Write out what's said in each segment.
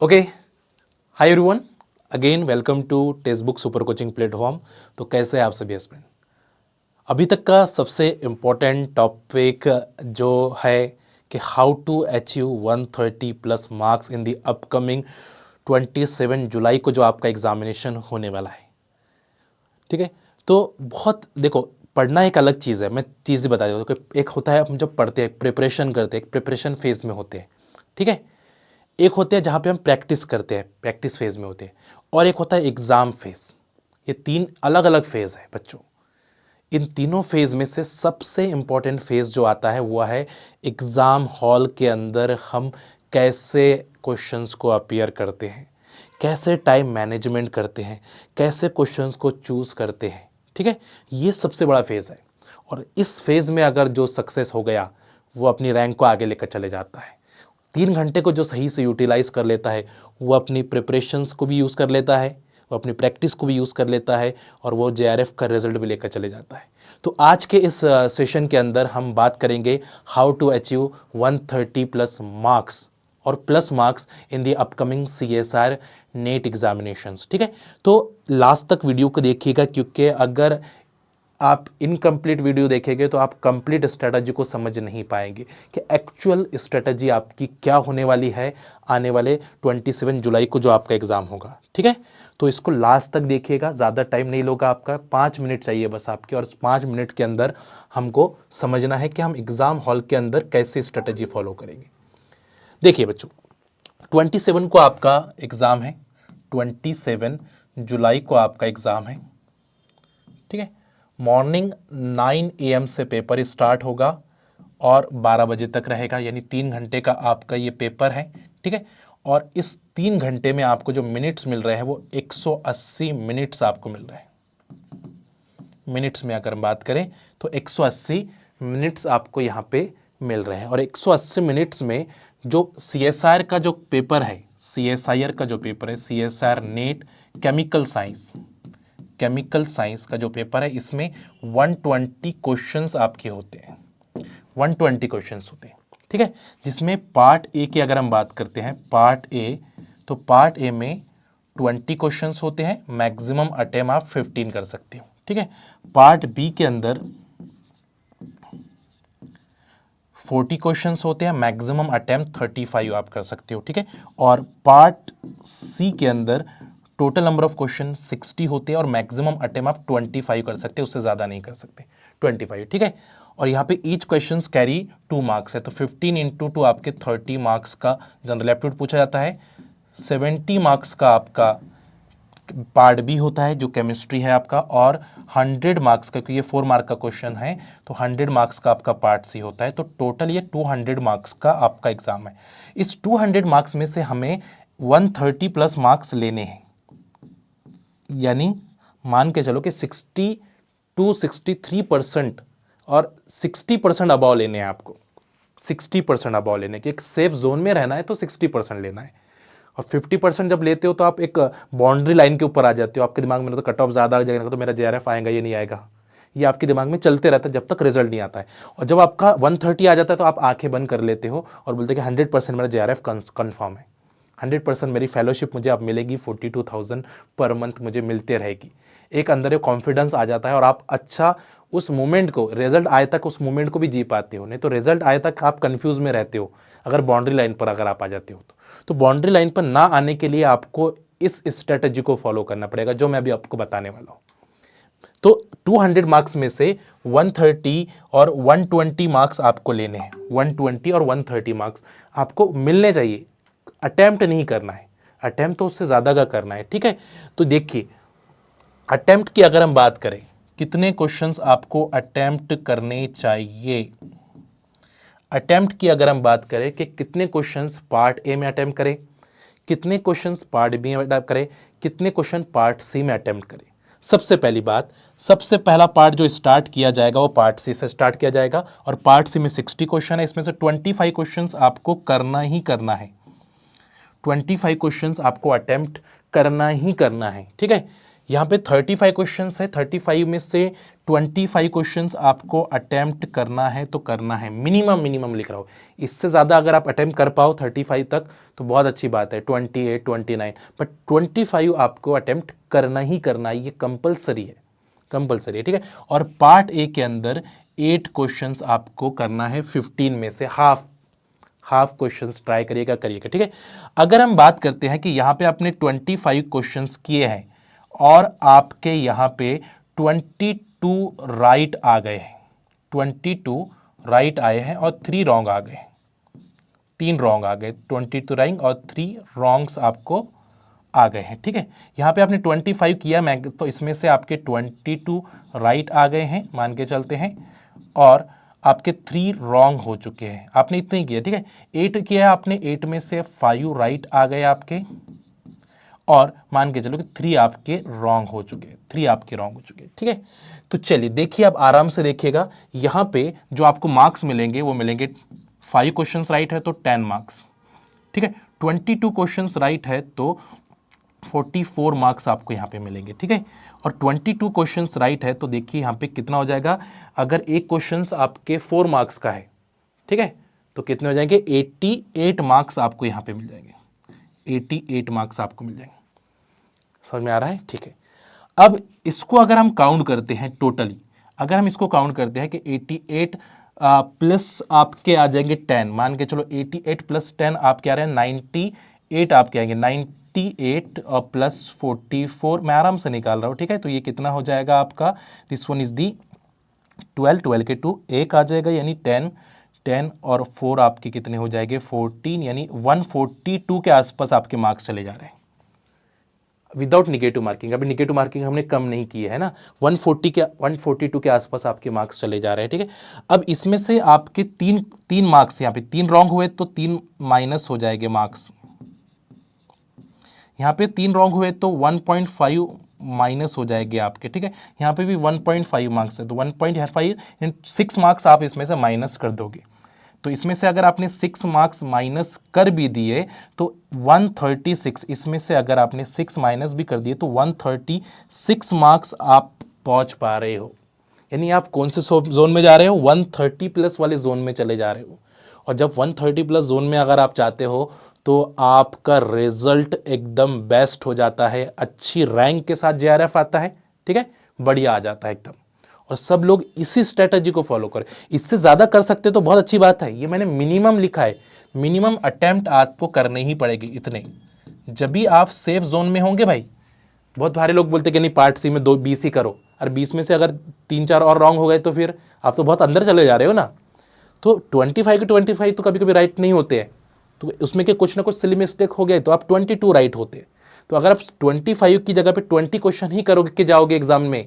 Okay, hi everyone, again welcome to text book super coaching platform. तो कैसे हैं आप सभी स्टूडेंट? अभी तक का सबसे इम्पोर्टेंट टॉपिक जो है कि how to achieve 130 plus marks in the upcoming 27 जुलाई को जो आपका एग्जामिनेशन होने वाला है। ठीक है, तो बहुत देखो, पढ़ना एक अलग चीज़ है। मैं चीज़ें बता देता हूँ कि एक होता है हम जब पढ़ते हैं, प्रिपरेशन करते हैं, एक प्रिपरेशन फेज में होते हैं। ठीक है, एक होते हैं जहाँ पे हम प्रैक्टिस करते हैं, प्रैक्टिस फेज में होते हैं, और एक होता है एग्ज़ाम फेज। ये तीन अलग अलग फेज है बच्चों। इन तीनों फेज में से सबसे इम्पॉर्टेंट फेज जो आता है वो है एग्ज़ाम हॉल के अंदर हम कैसे क्वेश्चंस को अपीयर करते हैं, कैसे टाइम मैनेजमेंट करते हैं, कैसे क्वेश्चंस को चूज़ करते हैं। ठीक है, ये सबसे बड़ा फेज है, और इस फेज में अगर जो सक्सेस हो गया वो अपनी रैंक को आगे लेकर चले जाता है। 3 घंटे को जो सही से यूटिलाइज़ कर लेता है वो अपनी प्रिपरेशंस को भी यूज़ कर लेता है, वो अपनी प्रैक्टिस को भी यूज़ कर लेता है, और वो जेआरएफ का रिजल्ट भी लेकर चले जाता है। तो आज के इस सेशन के अंदर हम बात करेंगे how to achieve 130 plus marks और plus marks in the upcoming CSR NET examinations. ठीक है, तो लास्ट तक वीडियो को देखिएगा, क्योंकि अगर आप इनकम्प्लीट वीडियो देखेंगे तो आप कंप्लीट स्ट्रेटजी को समझ नहीं पाएंगे कि एक्चुअल स्ट्रेटजी आपकी क्या होने वाली है आने वाले 27 जुलाई को जो आपका एग्ज़ाम होगा। ठीक है, तो इसको लास्ट तक देखिएगा, ज़्यादा टाइम नहीं लोगा आपका, 5 मिनट चाहिए बस आपके, और 5 मिनट के अंदर हमको समझना है कि हम एग्ज़ाम हॉल के अंदर कैसे स्ट्रेटजी फॉलो करेंगे। देखिए बच्चों, 27 को आपका एग्ज़ाम है, 27 जुलाई को आपका एग्ज़ाम है। ठीक है, मॉर्निंग 9 AM से पेपर स्टार्ट होगा और 12 बजे तक रहेगा, यानी 3 घंटे का आपका ये पेपर है। ठीक है, और इस 3 घंटे में आपको जो मिनट्स मिल रहे हैं वो 180 मिनट्स आपको मिल रहे हैं। मिनट्स में अगर हम बात करें तो 180 मिनट्स आपको यहाँ पे मिल रहे हैं, और 180 मिनट्स में जो CSR का जो पेपर है, CSIR का जो पेपर है, CSR net chemical science, chemical science का जो पेपर है, इसमें 120 क्वेश्चंस आपके होते हैं, 120 क्वेश्चंस होते हैं। ठीक है, जिसमें पार्ट ए की अगर हम बात करते हैं, पार्ट ए, तो पार्ट ए में 20 क्वेश्चंस होते हैं, मैक्सिमम अटेम्प्ट आप 15 कर सकते हो। ठीक है, पार्ट बी के अंदर 40 क्वेश्चंस होते हैं, मैक्सिमम अटेम्प्ट 35 आप कर सकते हो। ठीक है, और पार्ट सी के अंदर टोटल नंबर ऑफ क्वेश्चन 60 होते हैं और मैक्सिमम अटेम्प्ट आप 25 कर सकते हैं, उससे ज़्यादा नहीं कर सकते, 25। ठीक है, और यहाँ पे ईच क्वेश्चन कैरी 2 मार्क्स है, तो 15 × 2 आपके 30 मार्क्स का जनरल एप्टीट्यूड पूछा जाता है। 70 मार्क्स का आपका पार्ट बी होता है जो केमिस्ट्री है आपका, और 100 मार्क्स का, क्योंकि ये 4 मार्क का क्वेश्चन है, तो 100 मार्क्स का आपका पार्ट सी होता है। तो टोटल ये 200 मार्क्स का आपका एग्जाम है। इस 200 मार्क्स में से हमें 130 प्लस मार्क्स लेने हैं, यानी मान के चलो कि 60 to 63% और 60% अबाव लेने हैं आपको, 60% अबाव लेने के, एक सेफ जोन में रहना है तो 60% लेना है। और 50% जब लेते हो तो आप एक बाउंड्री लाइन के ऊपर आ जाते हो, आपके दिमाग में तो कट ऑफ ज़्यादा आ जाएगा, तो मेरा जेआरएफ आएगा, ये नहीं आएगा, ये आपके दिमाग में चलते रहता है जब तक रिजल्ट नहीं आता है। और जब आपका 130 आ जाता है तो आप आंखें बंद कर लेते हो और बोलते हैं कि 100% मेरा जेआरएफ कन्फर्म है, 100% मेरी फेलोशिप मुझे अब मिलेगी, 42,000 पर मंथ मुझे मिलते रहेगी। एक अंदर एक कॉन्फिडेंस आ जाता है, और आप अच्छा उस मोमेंट को, रिजल्ट आए तक उस मोमेंट को भी जी पाते हो। नहीं तो रिजल्ट आए तक आप कंफ्यूज में रहते हो, अगर बाउंड्री लाइन पर अगर आप आ जाते हो तो बाउंड्री लाइन पर ना आने के लिए आपको इस स्ट्रेटजी को फॉलो करना पड़ेगा, जो मैं अभी आपको बताने वाला हूँ। तो 200 मार्क्स में से 130 और 120 मार्क्स आपको लेने हैं, 120 और 130 मार्क्स आपको मिलने चाहिए। अटेम्प्ट नहीं करना है, अटेम्प्ट तो उससे ज़्यादा का करना है। ठीक है, तो देखिए, अटेम्प्ट की अगर हम बात करें, कितने क्वेश्चंस आपको अटेम्प्ट करने चाहिए, अटेम्प्ट की अगर हम बात करें कि कितने क्वेश्चंस पार्ट ए में अटेम्प्ट करें, कितने क्वेश्चंस पार्ट बी में अटेम्प्ट करें, कितने क्वेश्चन पार्ट सी में अटेम्प्ट करें। सबसे पहली बात, सबसे पहला पार्ट जो स्टार्ट किया जाएगा वो पार्ट सी से स्टार्ट किया जाएगा, और पार्ट सी में 60 क्वेश्चन है, इसमें से 25 क्वेश्चंस आपको करना ही करना है, 25 क्वेश्चंस आपको अटेम्प्ट करना ही करना है। ठीक है, यहाँ पे 35 क्वेश्चंस है, 35 में से 25 क्वेश्चंस आपको अटेम्प्ट करना है तो करना है, मिनिमम लिख रहा हूँ। इससे ज़्यादा अगर आप अटेम्प्ट कर पाओ 35 तक तो बहुत अच्छी बात है, 28, 29, बट 25 आपको अटेम्प्ट करना ही करना है, ये कंपलसरी है, कंपलसरी है, ठीक है। और पार्ट ए के अंदर 8 क्वेश्चंस आपको करना है, 15 में से हाफ क्वेश्चंस ट्राई करिएगा, ठीक है। अगर हम बात करते हैं कि यहाँ पे आपने 25 क्वेश्चंस किए हैं और आपके यहाँ पे 22 राइट आ गए हैं, 22 राइट आए हैं और 3 रॉन्ग आ गए, 3 रॉन्ग आ गए, 22 राइट और 3 रॉन्ग्स आपको आ गए हैं, ठीक है। यहाँ पे आपने 25 किया, मैं तो इसमें से आपके 22 राइट आ गए हैं मान के चलते हैं, और आपके 3 रॉन्ग हो चुके हैं, आपने इतने ही किया, ठीक है। 8 किया आपने, 8 में से 5 राइट आ गए आपके, और मान के चलो कि 3 आपके रॉन्ग हो चुके हैं, 3 आपके रॉन्ग हो चुके हैं, ठीक है। तो चलिए देखिए, आप आराम से देखिएगा, यहाँ पे जो आपको मार्क्स मिलेंगे वो मिलेंगे, 5 क्वेश्चंस राइट है तो 10 मार्क्स, ठीक है। 22 क्वेश्चंस राइट है तो 44 मार्क्स आपको यहाँ पे मिलेंगे, ठीक है। और 22 क्वेश्चंस राइट है तो देखिए यहाँ पे कितना हो जाएगा, अगर एक क्वेश्चंस आपके 4 मार्क्स का है, ठीक है, तो कितने हो जाएंगे, 88 मार्क्स आपको यहाँ पे मिल जाएंगे, 88 मार्क्स आपको मिल जाएंगे। समझ में आ रहा है, ठीक है। अब इसको अगर हम काउंट करते हैं टोटली, अगर हम इसको काउंट करते हैं कि 88 प्लस आपके आ जाएंगे 10, मान के चलो 88 प्लस 10 आपके आ रहे हैं 98 आपके आएंगे, 98 और प्लस 44 मैं आराम से निकाल रहा हूँ, ठीक है। तो ये कितना हो जाएगा आपका, दिस वन इज दी 12 के 2 एक आ जाएगा, यानी 10 और 4 आपके कितने हो जाएंगे 14, यानी 142 के आसपास आपके मार्क्स चले जा रहे हैं विदाउट निगेटिव मार्किंग। अभी निगेटिव मार्किंग हमने कम नहीं की है ना, 142 के आसपास आपके मार्क्स चले जा रहे हैं, ठीक है। अब इसमें से आपके तीन मार्क्स, यहाँ पे 3 रॉन्ग हुए तो 3 माइनस हो जाएंगे मार्क्स, यहाँ पे 3 रॉन्ग हुए तो 1.5 माइनस हो जाएंगे आपके, ठीक है। यहाँ पे भी 1.5 मार्क्स है तो 1.5 6 मार्क्स आप इसमें से माइनस कर दोगे, तो इसमें से अगर आपने 6 मार्क्स माइनस कर भी दिए तो 136, इसमें से अगर आपने 6 माइनस भी कर दिए तो 136 मार्क्स आप पहुंच पा रहे हो, यानी आप कौन से जोन में जा रहे हो, 130 प्लस वाले जोन में चले जा रहे हो। और जब 130 प्लस जोन में अगर आप चाहते हो तो आपका रिजल्ट एकदम बेस्ट हो जाता है, अच्छी रैंक के साथ जेआरएफ आता है, ठीक है, बढ़िया आ जाता है एकदम। और सब लोग इसी स्ट्रेटजी को फॉलो करें, इससे ज़्यादा कर सकते तो बहुत अच्छी बात है, ये मैंने मिनिमम लिखा है, मिनिमम अटेम्प्ट आपको करने ही पड़ेगी इतने, जब भी आप सेफ जोन में होंगे भाई। बहुत सारे लोग बोलते कि नहीं पार्ट सी में 20 ही करो, और 20 में से अगर 3-4 और रॉन्ग हो गए तो फिर आप तो बहुत अंदर चले जा रहे हो ना। तो 25 के 25 तो कभी कभी राइट नहीं होते हैं, तो उसमें के कुछ ना कुछ सिली मिस्टेक हो गए तो आप 22 राइट होते। तो अगर आप 25 की जगह पे 20 क्वेश्चन ही करोगे कि जाओगे एग्जाम में,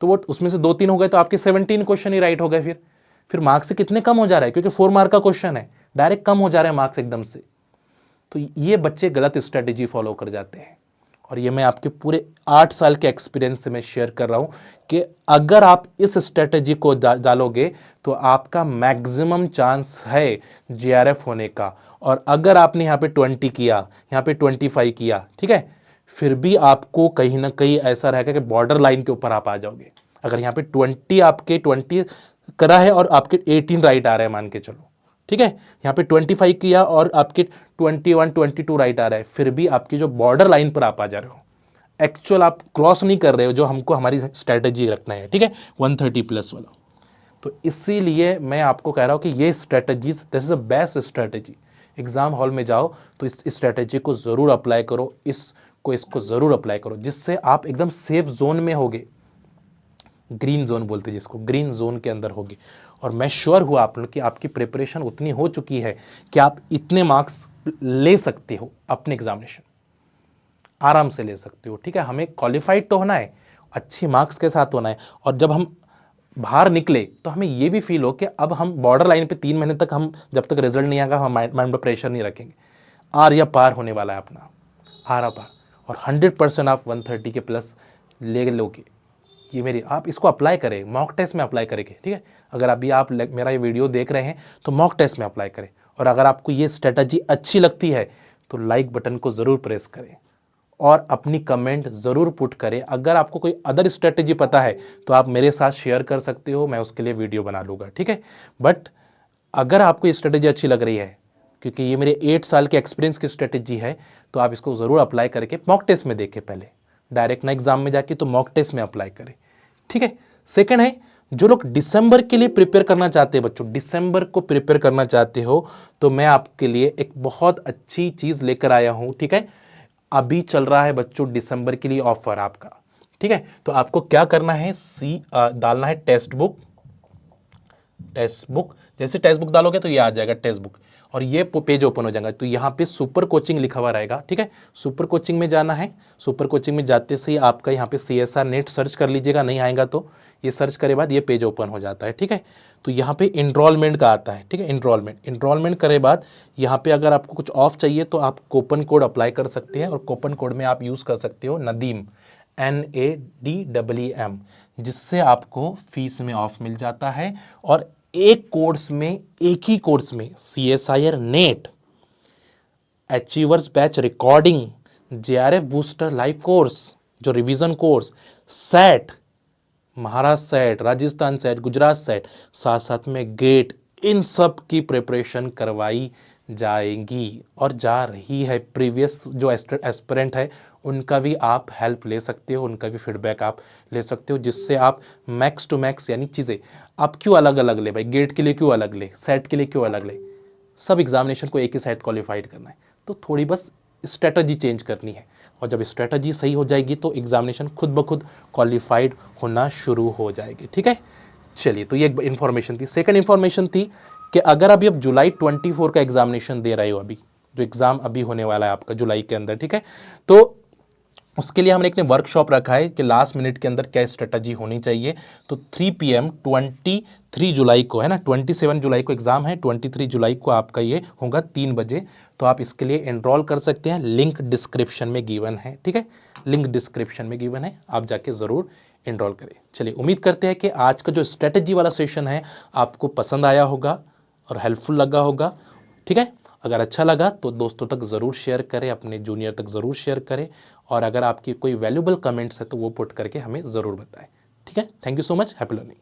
तो वो उसमें से 2-3 हो गए तो आपके 17 क्वेश्चन ही राइट हो गए, फिर मार्क्स से कितने कम हो जा रहा है, क्योंकि 4 मार्क का क्वेश्चन है, डायरेक्ट कम हो जा रहे हैं मार्क्स एकदम से। तो ये बच्चे गलत स्ट्रेटेजी फॉलो कर जाते हैं, और ये मैं आपके पूरे 8 साल के एक्सपीरियंस से मैं शेयर कर रहा हूं कि अगर आप इस स्ट्रेटेजी को डालोगे तो आपका मैक्सिमम चांस है जीआरएफ होने का। और अगर आपने यहाँ पे 20 किया, यहाँ पे 25 किया, ठीक है, फिर भी आपको कहीं ना कहीं ऐसा रहेगा कि बॉर्डर लाइन के ऊपर आप आ जाओगे। अगर यहाँ पे 20 आपके 20 करा है और आपके 18 राइट आ रहे हैं मान के चलो, ठीक है, यहाँ पे 25 किया और आपके 21 22 राइट आ रहा है, फिर भी आपकी जो बॉर्डर लाइन पर आप आ जा रहे हो, एक्चुअल आप क्रॉस नहीं कर रहे हो जो हमको हमारी स्ट्रेटेजी रखना है, ठीक है, 130 प्लस वाला। तो इसीलिए मैं आपको कह रहा हूँ कि ये strategies, this is a best strategy. Exam hall में जाओ तो इस स्ट्रेटेजी को ज़रूर अप्लाई करो, इसको ज़रूर अप्लाई करो, जिससे आप एकदम सेफ जोन में होगे, ग्रीन जोन बोलते हैं जिसको, ग्रीन जोन के अंदर होगी। और मैं श्योर हुआ आप लोग कि आपकी प्रिपरेशन उतनी हो चुकी है कि आप इतने मार्क्स ले सकते हो, अपने एग्जामिनेशन आराम से ले सकते हो, ठीक है। हमें क्वालिफाइड तो होना है, अच्छी मार्क्स के साथ होना है, और जब हम बाहर निकले तो हमें ये भी फील हो कि अब हम बॉर्डर लाइन पे 3 महीने तक, हम जब तक रिजल्ट नहीं आएगा हम माइंड में प्रेशर नहीं रखेंगे, आर या पार होने वाला है अपना, आर पार, और 100% आप 130 के प्लस ले लोगे। ये मेरी, आप इसको अप्लाई करें, मॉक टेस्ट में अप्लाई करेंगे, ठीक है। अगर अभी आप मेरा ये वीडियो देख रहे हैं तो मॉक टेस्ट में अप्लाई करें, और अगर आपको ये स्ट्रेटजी अच्छी लगती है तो लाइक बटन को ज़रूर प्रेस करें, और अपनी कमेंट ज़रूर पुट करें। अगर आपको कोई अदर स्ट्रेटेजी पता है तो आप मेरे साथ शेयर कर सकते हो, मैं उसके लिए वीडियो बना लूँगा, ठीक है। बट अगर आपको ये स्ट्रेटेजी अच्छी लग रही है, क्योंकि ये मेरे 8 साल के एक्सपीरियंस की स्ट्रेटेजी है, तो आप इसको ज़रूर अप्लाई करके मॉक टेस्ट में देखें पहले, डायरेक्ट ना एग्जाम में जाके, तो मॉक टेस्ट में अप्लाई करें, ठीक है। सेकंड है, जो लोग दिसंबर के लिए प्रिपेयर करना चाहते हैं बच्चों, दिसंबर को प्रिपेयर करना चाहते हो, तो मैं आपके लिए एक बहुत अच्छी चीज़ लेकर आया हूँ, ठीक है। अभी चल रहा है बच्चों दिसंबर के लिए ऑफर आपका, ठीक है। तो आपको क्या करना है, डालना है टेक्स्ट बुक, जैसे टेक्स्ट बुक डालोगे तो ये आ जाएगा टेक्स्ट बुक, और ये पेज ओपन हो जाएगा। तो यहाँ पे सुपर कोचिंग लिखा हुआ रहेगा, ठीक है। सुपर कोचिंग में जाना है, सुपर कोचिंग में जाते से ही आपका यहाँ पे CSR नेट सर्च कर लीजिएगा, नहीं आएगा तो ये सर्च करे बाद ये पेज ओपन हो जाता है, ठीक है। तो यहाँ पे इनरोलमेंट का आता है, ठीक है। इनरोलमेंट करे बाद यहाँ पे अगर आपको कुछ ऑफ चाहिए तो आप कूपन कोड अप्लाई कर सकते हैं, और कूपन कोड में आप यूज़ कर सकते हो नदीम, NADEEM, जिससे आपको फीस में ऑफ मिल जाता है। और एक कोर्स में, एक ही कोर्स में CSIR NET, achievers batch recording, JRF booster live course, जो revision course, SET, Maharashtra SET, Rajasthan SET, Gujarat SET, साथ साथ में गेट, इन सब की प्रिपरेशन करवाई जाएगी और जा रही है। प्रीवियस जो एस्पिरेंट है उनका भी आप हेल्प ले सकते हो, उनका भी फीडबैक आप ले सकते हो, जिससे आप मैक्स टू मैक्स यानी चीज़ें आप क्यों अलग अलग ले भाई, गेट के लिए क्यों अलग ले, सेट के लिए क्यों अलग ले, सब एग्जामिनेशन को एक ही साथ क्वालिफाइड करना है। तो थोड़ी बस स्ट्रेटजी चेंज करनी है, और जब स्ट्रेटजी सही हो जाएगी तो एग्जामिनेशन खुद ब खुद क्वालिफाइड होना शुरू हो जाएगी, ठीक है। चलिए, तो ये एक इन्फॉर्मेशन थी। सेकंड इन्फॉर्मेशन थी कि अगर अभी आप जुलाई 24 का एग्जामिनेशन दे रहे हो, अभी जो एग्ज़ाम अभी होने वाला है आपका जुलाई के अंदर, ठीक है, तो उसके लिए हमने एक वर्कशॉप रखा है कि लास्ट मिनट के अंदर क्या स्ट्रेटजी होनी चाहिए। तो 3 PM 23 जुलाई को है ना, 27 जुलाई को एग्ज़ाम है, 23 जुलाई को आपका ये होगा 3 बजे। तो आप इसके लिए एनरोल कर सकते हैं, लिंक डिस्क्रिप्शन में गिवन है, ठीक है, लिंक डिस्क्रिप्शन में गिवन है, आप जाके ज़रूर एनरोल करें। चलिए, उम्मीद करते हैं कि आज का जो स्ट्रेटजी वाला सेशन है आपको पसंद आया होगा और हेल्पफुल लगा होगा, ठीक है। अगर अच्छा लगा तो दोस्तों तक ज़रूर शेयर करें, अपने जूनियर तक ज़रूर शेयर करें, और अगर आपकी कोई वैल्यूबल कमेंट्स है तो वो पुट करके हमें ज़रूर बताएं, ठीक है। Thank you so much, happy learning.